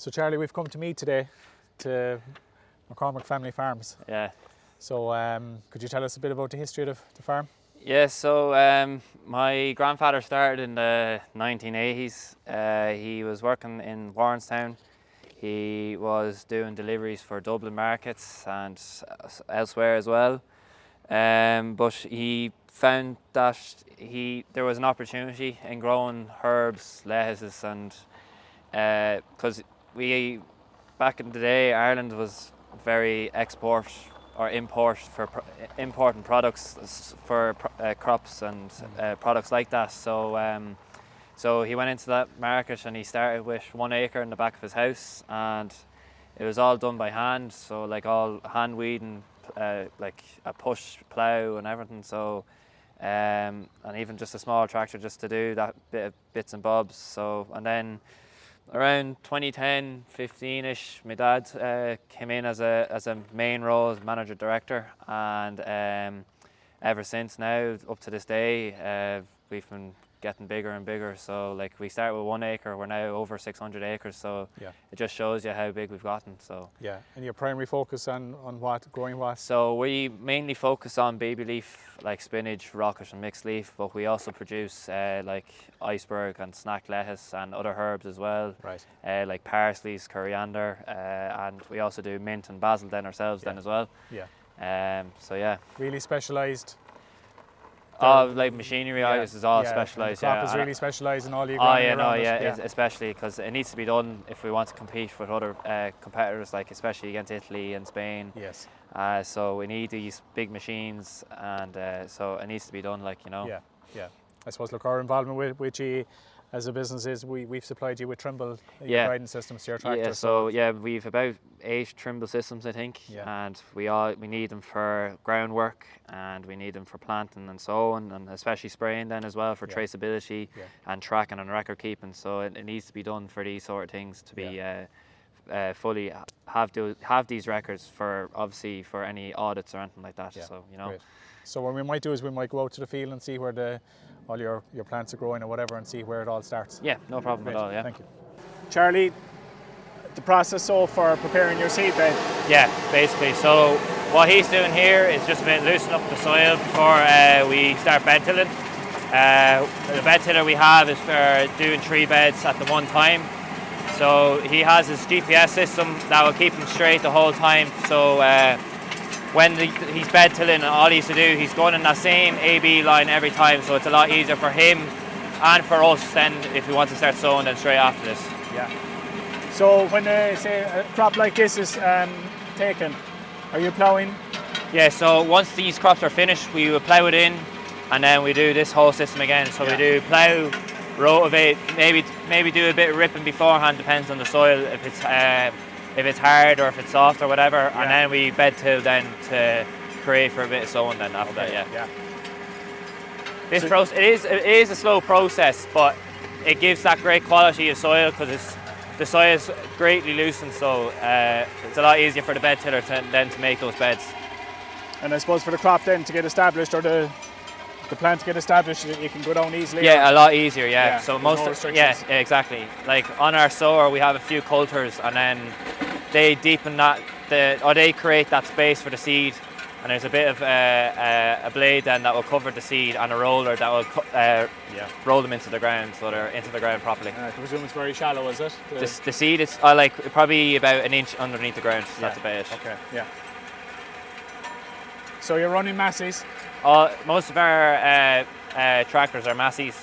So Charlie, we've come to meet today to McCormack Family Farms. Yeah. So could you tell us a bit about the history of the farm? Yeah, so my grandfather started in the 1980s. He was working in Warrenstown. He was doing deliveries for Dublin markets and elsewhere as well. But he found that there was an opportunity in growing herbs, lettuces, and because back in the day, Ireland was very export or import for importing products for crops and products like that. So so he went into that market and he started with 1 acre in the back of his house, and it was all done by hand. So like all hand weeding, like a push plough and everything. So and even just a small tractor just to do that bits and bobs. So and then around 2010, 15ish, my dad came in as a main role as manager director, and ever since now up to this day we've been getting bigger and bigger. So like we started with 1 acre, we're now over 600 acres, so Yeah. it just shows you how big we've gotten. So Yeah. And your primary focus on what, growing what? so we mainly focus on baby leaf, like spinach, rocket and mixed leaf, but we also produce like iceberg and snack lettuce and other herbs as well. Right. Like parsleys, coriander, and we also do mint and basil then ourselves then as well. Yeah. So yeah. Really specialised? Like machinery, I guess, is all specialised. The crop is really specialised in all the agronomy Oh yeah, around no, it. yeah, especially because it needs to be done if we want to compete with other competitors, like especially against Italy and Spain. Yes. So we need these big machines, and so it needs to be done, like, you know. Yeah, yeah. I suppose, look, our involvement with you as a business is we've supplied you with Trimble your guidance systems to your tractor. Yeah, so yeah, we've about 8 Trimble systems, I think, and we need them for groundwork, and we need them for planting and so on, and especially spraying then as well for traceability and tracking and record keeping. So it needs to be done for these sort of things to be fully have these records for, obviously, for any audits or anything like that. So you know. Great. So what we might do is we might go out to the field and see where all your plants are growing or whatever, and see where it all starts. Yeah, no problem at all. Yeah. Thank you, Charlie. The process for preparing your seed bed. Yeah, basically. So what he's doing here is just a bit loosening up the soil before we start bed tilling. The bed tiller we have is for doing 3 beds at the one time. So he has his GPS system that will keep him straight the whole time. So when he's bed tilling, all he has to do, he's going in that same AB line every time. So it's a lot easier for him and for us then if we want to start sowing then straight after this. Yeah. So when say a crop like this is taken, are you ploughing? Yeah, so once these crops are finished, we will plough it in, and then we do this whole system again. So we do plough, rotivate, maybe do a bit of ripping beforehand, depends on the soil, if it's hard or if it's soft or whatever, and then we bed till then to create for a bit of sowing then after that. Yeah. This process, it is a slow process, but it gives that great quality of soil because the soil is greatly loosened, so it's a lot easier for the bed tiller to make those beds. And I suppose for the crop then to get established, or the plant to get established, it can go down easily. Yeah, a lot easier. Yeah. So exactly. Like on our sower, we have a few coulters, and then they deepen they create that space for the seed. And there's a bit of a blade then that will cover the seed, and a roller that will roll them into the ground, so they're into the ground properly. I presume it's very shallow, is it? The seed is like probably about an inch underneath the ground. So that's about it. Okay. Yeah. So you're running Maximise? Most of our tractors are Maximise.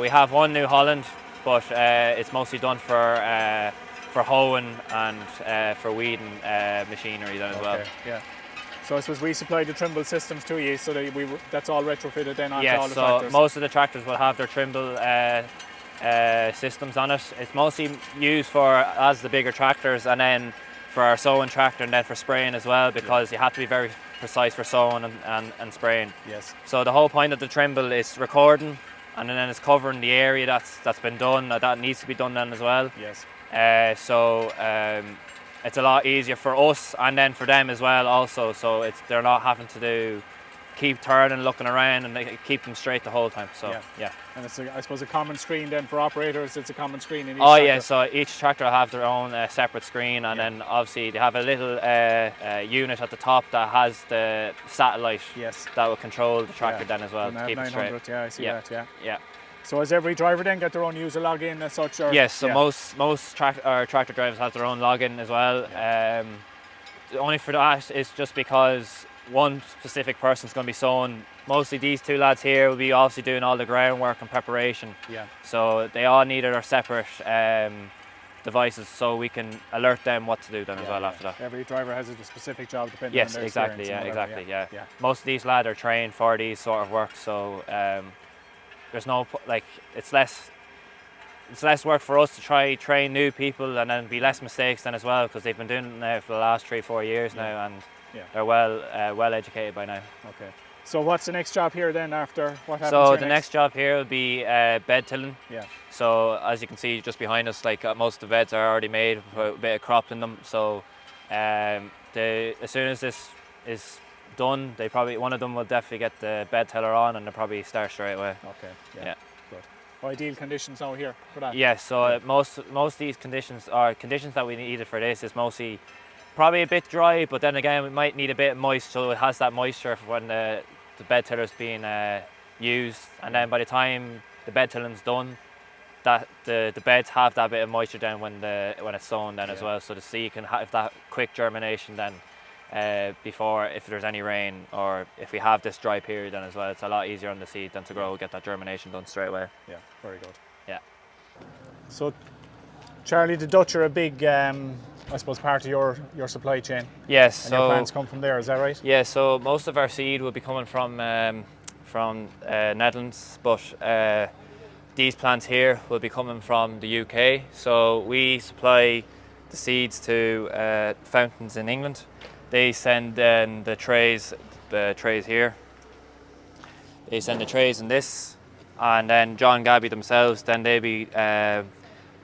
We have one New Holland, but it's mostly done for hoeing and for weeding machinery then as well. Yeah. So I suppose we supply the Trimble systems to you, so that that's all retrofitted then onto all the tractors. So most of the tractors will have their Trimble systems on it. It's mostly used as the bigger tractors, and then for our sowing tractor, and then for spraying as well, because you have to be very precise for sowing and spraying. Yes. So the whole point of the Trimble is recording, and then it's covering the area that's been done, that needs to be done then as well. Yes. It's a lot easier for us and then for them as well also, so they're not having to do keep turning, looking around, and they keep them straight the whole time. So yeah. And it's I suppose a common screen then for operators. It's a common screen in each Oh tractor. yeah, so each tractor will have their own separate screen, and then obviously they have a little unit at the top that has the satellite that will control the tractor then as well to keep it straight. Yeah, I see that. Yeah. So has every driver then got their own user login as such? Or? Yes, so most tractor drivers have their own login as well. Only for that is just because one specific person's going to be sewing. Mostly these two lads here will be obviously doing all the groundwork and preparation. Yeah. So they all needed our separate devices, so we can alert them what to do then as well after that. Every driver has a specific job depending on their exactly. Yeah. Most of these lads are trained for these sort of work, so there's no it's less work for us to try train new people, and then be less mistakes then as well, because they've been doing it now for the last 3-4 years now, and they're well educated by now. Okay. So what's the next job here then after what happens? So the next job here will be bed tilling. Yeah. So as you can see just behind us, most of the beds are already made with a bit of crop in them. So as soon as this is done, one of them will definitely get the bed tiller on, and they'll probably start straight away. Okay. Yeah. Good. Ideal conditions now here for that. Yeah. So most of these conditions are conditions that we needed for this. Is mostly probably a bit dry, but then again we might need a bit moist, so it has that moisture for when the bed tiller is being used, and then by the time the bed tilling's done, that the beds have that bit of moisture then when it's sown then as well, so the seed can have that quick germination then before, if there's any rain or if we have this dry period then as well, it's a lot easier on the seed than to grow, get that germination done straight away. Yeah, very good. Yeah. So Charlie, the Dutch are a big I suppose part of your supply chain. Yes. And your plants come from there, is that right? Yeah, so most of our seed will be coming from Netherlands, but these plants here will be coming from the UK. So we supply the seeds to fountains in England. They send then the trays here. They send the trays in this, and then John Gabby themselves, then they be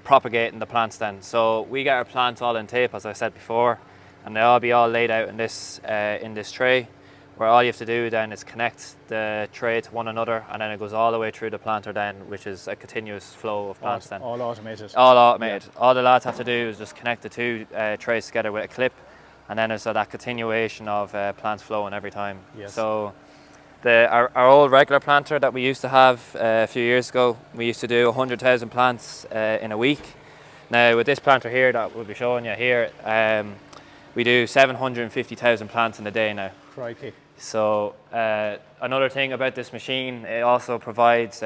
propagating the plants then. So we get our plants all in tape, as I said before, and they'll be all laid out in this tray, where all you have to do then is connect the tray to one another, and then it goes all the way through the planter then, which is a continuous flow of plants then. All automated. All automated. Yeah. All the lads have to do is just connect the two trays together with a clip, and then there's that continuation of plants flowing every time. Yes. So our old regular planter that we used to have a few years ago, we used to do 100,000 plants in a week. Now with this planter here that we'll be showing you here, we do 750,000 plants in a day now. Crikey. So another thing about this machine, it also provides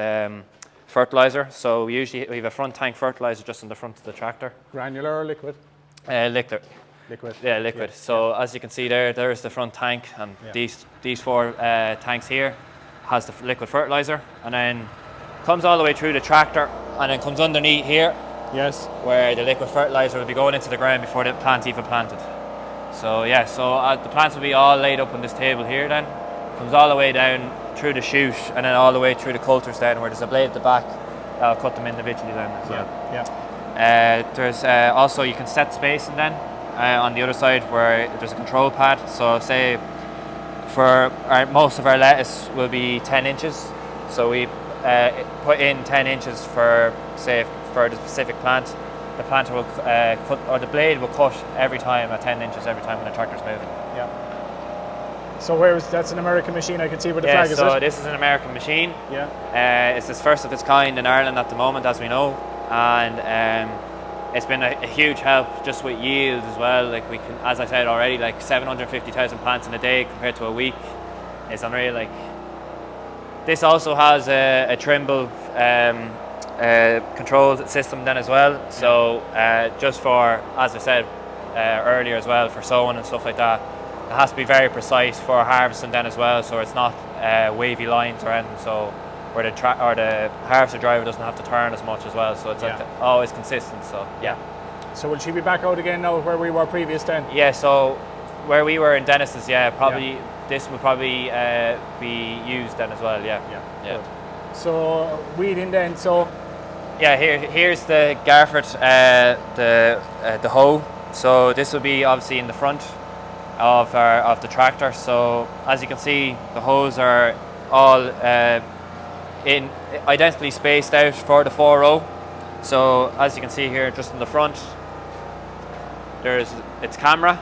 fertilizer. So we have a front tank fertilizer just in the front of the tractor. Granular or liquid? Liquid. Liquid. Yeah, liquid. Yeah. So as you can see there's the front tank, and these four tanks here has the liquid fertilizer, and then comes all the way through the tractor, and then comes underneath here. Yes. Where the liquid fertilizer will be going into the ground before the plant's even planted. So yeah, the plants will be all laid up on this table here then. Comes all the way down through the chute, and then all the way through the coulters then, where there's a blade at the back that'll cut them individually then as well. Yeah. There's also, you can set spacing then on the other side where there's a control pad. So say for most of our lettuce will be 10 inches. So we put in 10 inches for the specific plant. The planter will cut, or the blade will cut every time at 10 inches every time when the tractor's moving. Yeah. So that's an American machine, I can see with the flag, is it? So this is an American machine. Yeah. It's the first of its kind in Ireland at the moment, as we know, and it's been a huge help just with yield as well. Like we can, as I said already, like 750,000 plants in a day compared to a week. It's unreal. Like this also has a Trimble control system then as well. So just for, as I said earlier as well, for sowing and stuff like that, it has to be very precise for harvesting then as well. So it's not wavy lines or anything. So where the harvester driver doesn't have to turn as much as well. So it's always consistent. So yeah. So will she be back out again now where we were previous then? Yeah. So where we were in Dennis's, probably this will probably be used then as well. Yeah. Good. So weeding then. So yeah, here's the Garford, the hoe. So this will be obviously in the front. of the tractor. So as you can see, the hose are all in identically spaced out for the 4-row. So as you can see here, just in the front, it's camera,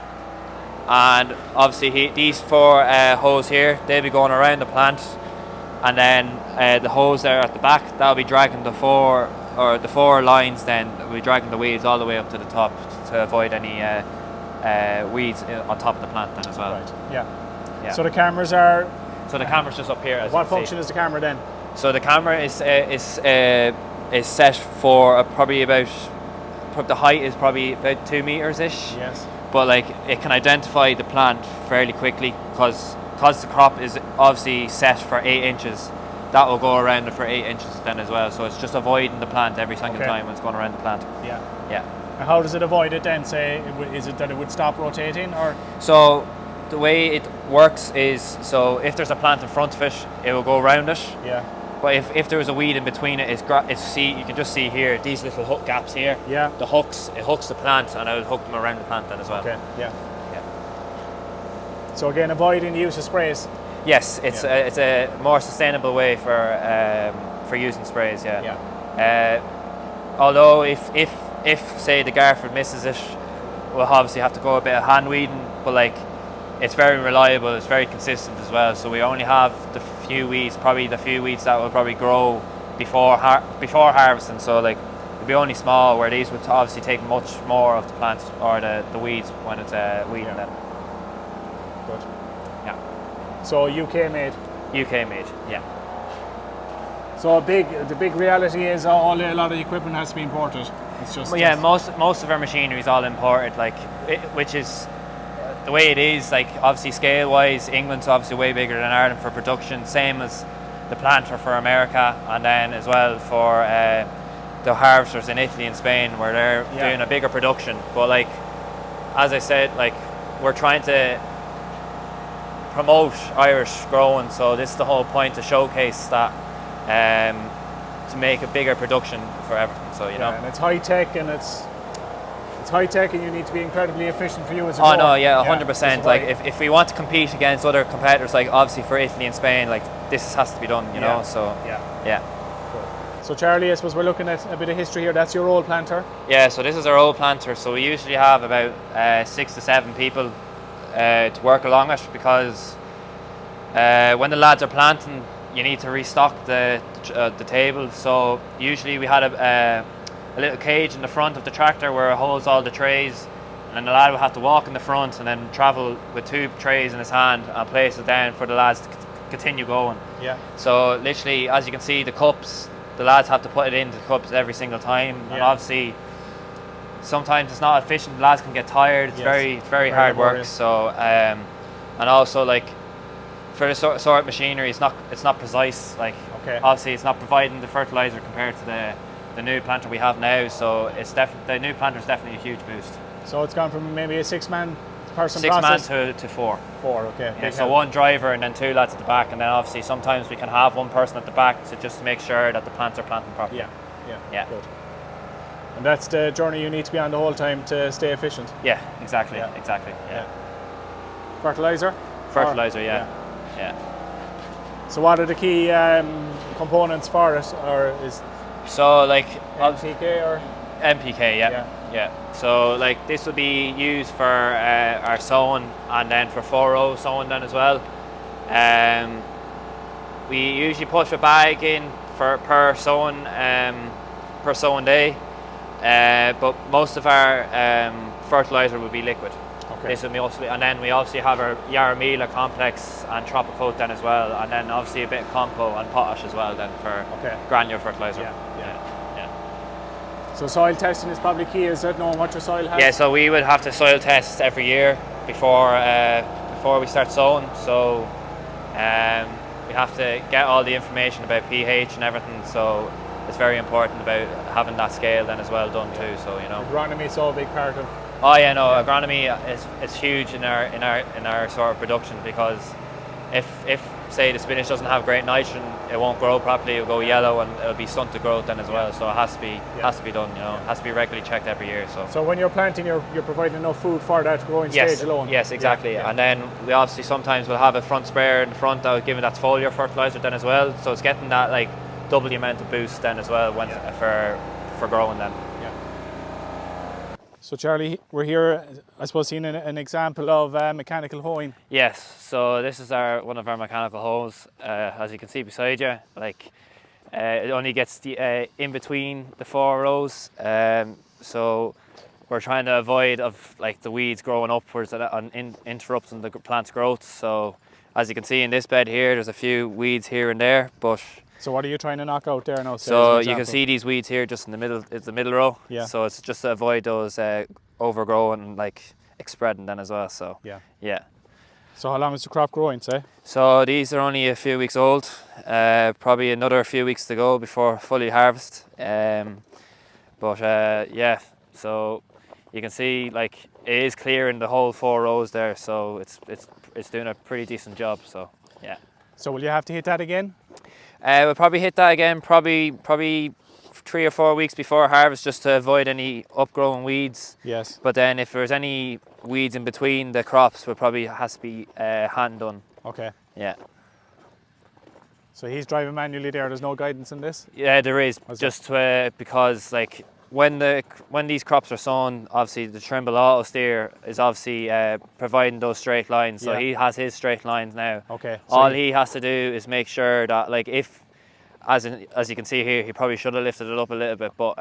and obviously these 4 hose here, they'll be going around the plant, and then the hose there at the back, that'll be dragging the 4 lines. Then will be dragging the weeds all the way up to the top to avoid any weeds on top of the plant then as well. Right. Yeah. So the cameras are. So the camera's just up here. What function is the camera then? So the camera is set for probably about. The height is probably about 2 meters ish. Yes. But like it can identify the plant fairly quickly because the crop is obviously set for 8 inches. That will go around it for 8 inches then as well. So it's just avoiding the plant every single time when it's going around the plant. Yeah. Yeah. And how does it avoid it then? Say, is it that it would stop rotating, or? So the way it works is, so if there's a plant in front of it, it will go around it. Yeah. But if there was a weed in between it, you can just see here these little hook gaps here. Yeah. It hooks the plant, and it will hook them around the plant then as well. Okay. Yeah. Yeah. So again, avoiding the use of sprays. Yes, it's a more sustainable way for using sprays. Yeah. Yeah. Although if say the Garfield misses it, we'll obviously have to go a bit of hand weeding, but like it's very reliable, it's very consistent as well. So we only have the few weeds that will probably grow before harvesting. So like it'll be only small, where these would obviously take much more of the plant or the weeds when it's weeding them. Good. Yeah. So UK made. UK made. Yeah. So the big reality is a lot of the equipment has to be imported. It's just most of our machinery is all imported, which is the way it is. Like obviously scale wise, England's obviously way bigger than Ireland for production, same as the planter for America, and then as well for the harvesters in Italy and Spain, where they're doing a bigger production. But like as I said, like we're trying to promote Irish growing, so this is the whole point, to showcase that, to make a bigger production for everything. So you know, and it's high tech, and it's high tech, and you need to be incredibly efficient for you as a grower. Oh no, yeah, 100%. Like if we want to compete against other competitors, like obviously for Italy and Spain, like this has to be done, you know. So yeah. Cool. So Charlie, I suppose we're looking at a bit of history here. That's your old planter. Yeah. So this is our old planter. So we usually have about 6 to 7 people to work along it, because when the lads are planting, you need to restock the table. So usually we had a little cage in the front of the tractor where it holds all the trays, and then the lad would have to walk in the front and then travel with 2 trays in his hand and place it down for the lads to continue going. Yeah. So literally, as you can see, the cups, the lads have to put it into the cups every single time, and obviously sometimes it's not efficient. The lads can get tired. It's very hard work. So and also like for the sort of machinery, it's not precise. Like obviously it's not providing the fertilizer compared to the new planter we have now. So it's the new planter is definitely a huge boost. So it's gone from maybe a 6-man person 6 process? man to 4. 4, okay. Yeah, so 1 driver and then 2 lads at the back, and then obviously sometimes we can have 1 person at the back to just make sure that the plants are planting properly. Yeah. Good. And that's the journey you need to be on the whole time to stay efficient. Yeah, exactly. Fertilizer? Yeah. So what are the key components for it, or is so like NPK or NPK? Yeah. So like this will be used for our sowing, and then for 4-row sowing then as well. We usually push a bag in per sowing day, but most of our fertilizer will be liquid. This will mostly, and then we obviously have our Yaramila complex and Tropicoat then as well, and then obviously a bit of compo and potash as well then for granular fertilizer. Yeah. So soil testing is probably key, is it, knowing what your soil has? Yeah, so we would have to soil test every year before we start sowing. So we have to get all the information about pH and everything. So it's very important about having that scale then as well done too. So you know, agronomy is all a big part of. Oh yeah, no, agronomy is huge in our sort of production, because if say the spinach doesn't have great nitrogen, it won't grow properly. It'll go yellow and it'll be stunted growth then as well. So it has to be done. You know, it has to be regularly checked every year. So when you're planting, you're providing enough food for that growing stage alone. Yes, exactly. And then we obviously sometimes will have a front sprayer in the front that will give it that foliar fertilizer then as well. So it's getting that like double the amount of boost then as well for growing then. So Charlie, we're here, I suppose, seeing an example of mechanical hoeing. Yes, so this is one of our mechanical hoes. As you can see beside you, like it only gets in between the 4 rows. So we're trying to avoid of like the weeds growing upwards and interrupting the plant's growth. So as you can see in this bed here, there's a few weeds here and there, but. So what are you trying to knock out there now? So you can see these weeds here just in the middle. It's the middle row. Yeah. So it's just to avoid those overgrowing and like spreading then as well. So yeah. So how long is the crop growing, say? So these are only a few weeks old. Probably another few weeks to go before fully harvest. But yeah. So you can see like it is clearing the whole 4 rows there. So it's doing a pretty decent job. So yeah. So will you have to hit that again? We'll probably hit that again, probably 3 or 4 weeks before harvest, just to avoid any upgrowing weeds. Yes. But then if there's any weeds in between the crops, will probably has to be hand done. Okay. Yeah. So he's driving manually there. There's no guidance in this. Yeah, there is. Just because like when these crops are sown, obviously the Trimble auto steer is obviously providing those straight lines. So he has his straight lines now. Okay. So all he has to do is make sure that like if, as you can see here, he probably should have lifted it up a little bit, but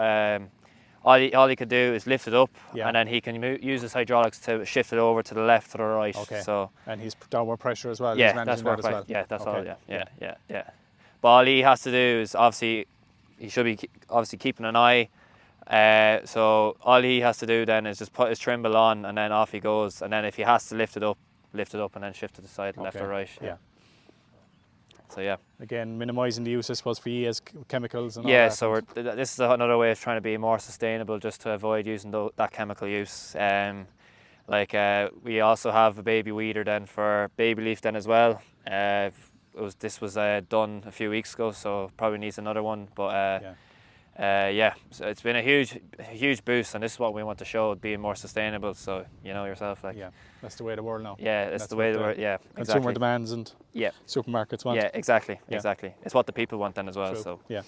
all he could do is lift it up, and then he can use his hydraulics to shift it over to the left or the right. Okay. So and he's downward pressure as well. Yeah, that's that as right. well. Yeah, that's okay. all. Yeah. But all he has to do is obviously he should be obviously keeping an eye. So all he has to do then is just put his Trimble on, and then off he goes. And then if he has to lift it up, and then shift to the side, left or right. Yeah. So yeah. Again, minimising the use, I suppose, for you as chemicals and all yeah. that. So this is another way of trying to be more sustainable, just to avoid using that chemical use. We also have a baby weeder then for baby leaf then as well. This was done a few weeks ago, so probably needs another one. But so it's been a huge boost, and this is what we want to show, being more sustainable. So you know yourself, like that's the way of the world now. Yeah, that's the way the world. Yeah, consumer exactly. demands and supermarkets want. Yeah, exactly. It's what the people want then as well. True. So yeah.